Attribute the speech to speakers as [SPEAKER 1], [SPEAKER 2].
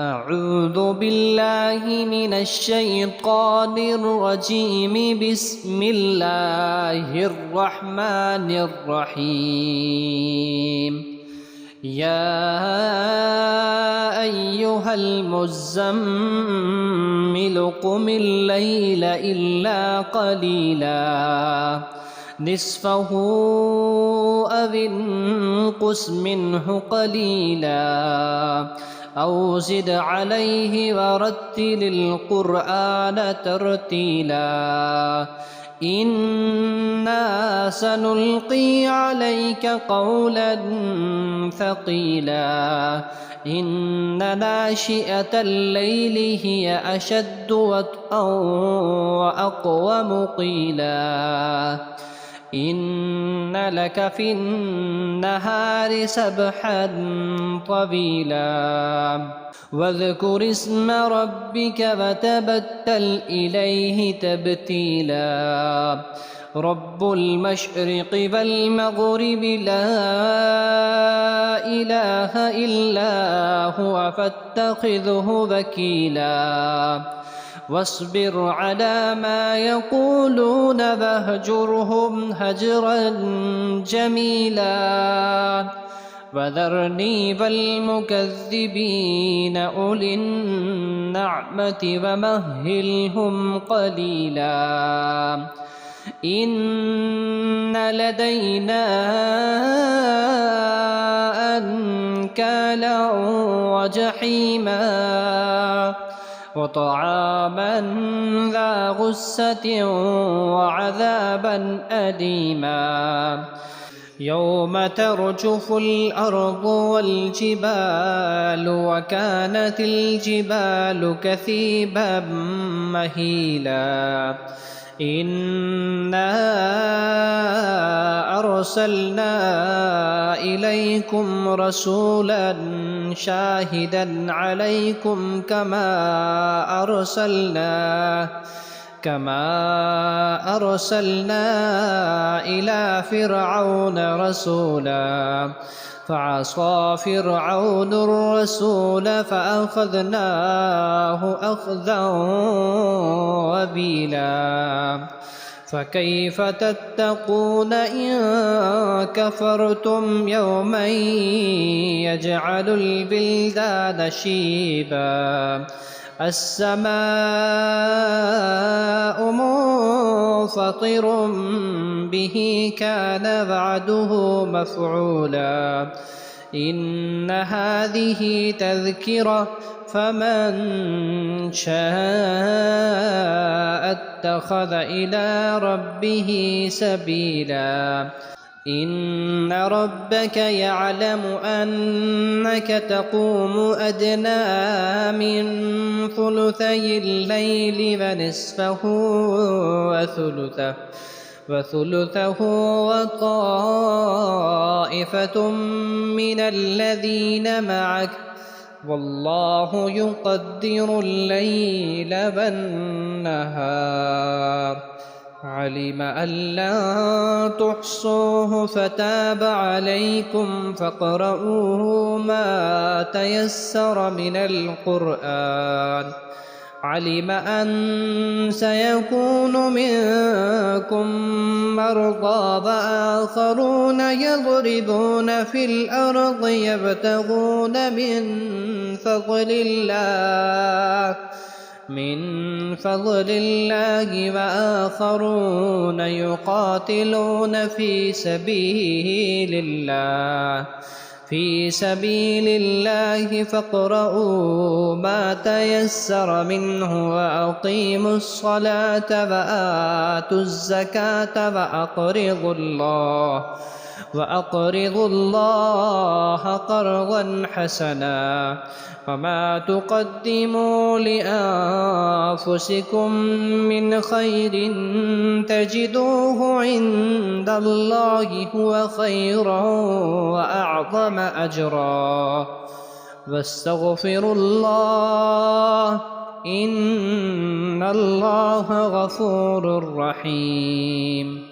[SPEAKER 1] أعوذ بالله من الشيطان الرجيم. بسم الله الرحمن الرحيم. يا أيها المزمل قم الليل إلا قليلا نصفه أو انقص منه قليلا أو زد عليه ورتل القرآن ترتيلا إنا سنلقي عليك قولا ثقيلا إن ناشئة الليل هي أشد وطئا وأقوم قيلا إن لك في النهار سبحا طويلا واذكر اسم ربك وتبتل إليه تبتيلا رب المشرق والمغرب لا إله إلا هو فاتخذه وكيلا واصبر على ما يقولون واهجرهم هجرا جميلا وذرني والمكذبين أولي النعمة ومهلهم قليلا إن لدينا أنكالا وجحيما وطعاما ذا غصة وعذابا أليما يوم ترجف الأرض والجبال وكانت الجبال كثيبا مهيلا إنا أرسلنا إليكم رسولا شاهدا عليكم كما أرسلنا إلى فرعون رسولا فعصى فرعون الرسول فأخذناه أخذا وبيلا فكيف تتقون إن كفرتم يوما يجعل البلدان شيبا السماء منفطر به كان وعده مفعولا إن هذه تذكرة فمن شاء اتخذ إلى ربه سبيلا إن ربك يعلم أنك تقوم أدنى من ثلثي الليل ونصفه وثلثه وطائفة من الذين معك والله يقدر الليل والنهار علم أن لا تحصوه فتاب عليكم فاقرؤوه ما تيسر من القرآن علم أن سيكون منكم مرضى وآخرون يضربون في الأرض يبتغون من فضل الله وآخرون يقاتلون في سبيل الله فاقرؤوا ما تيسر منه وأقيموا الصلاة وآتوا الزكاة وأقرضوا الله قرضا حسنا وما تقدموا لأنفسكم من خير تجدوه عند الله هو خيرا وأعظم أجرا واستغفروا الله إن الله غفور رحيم.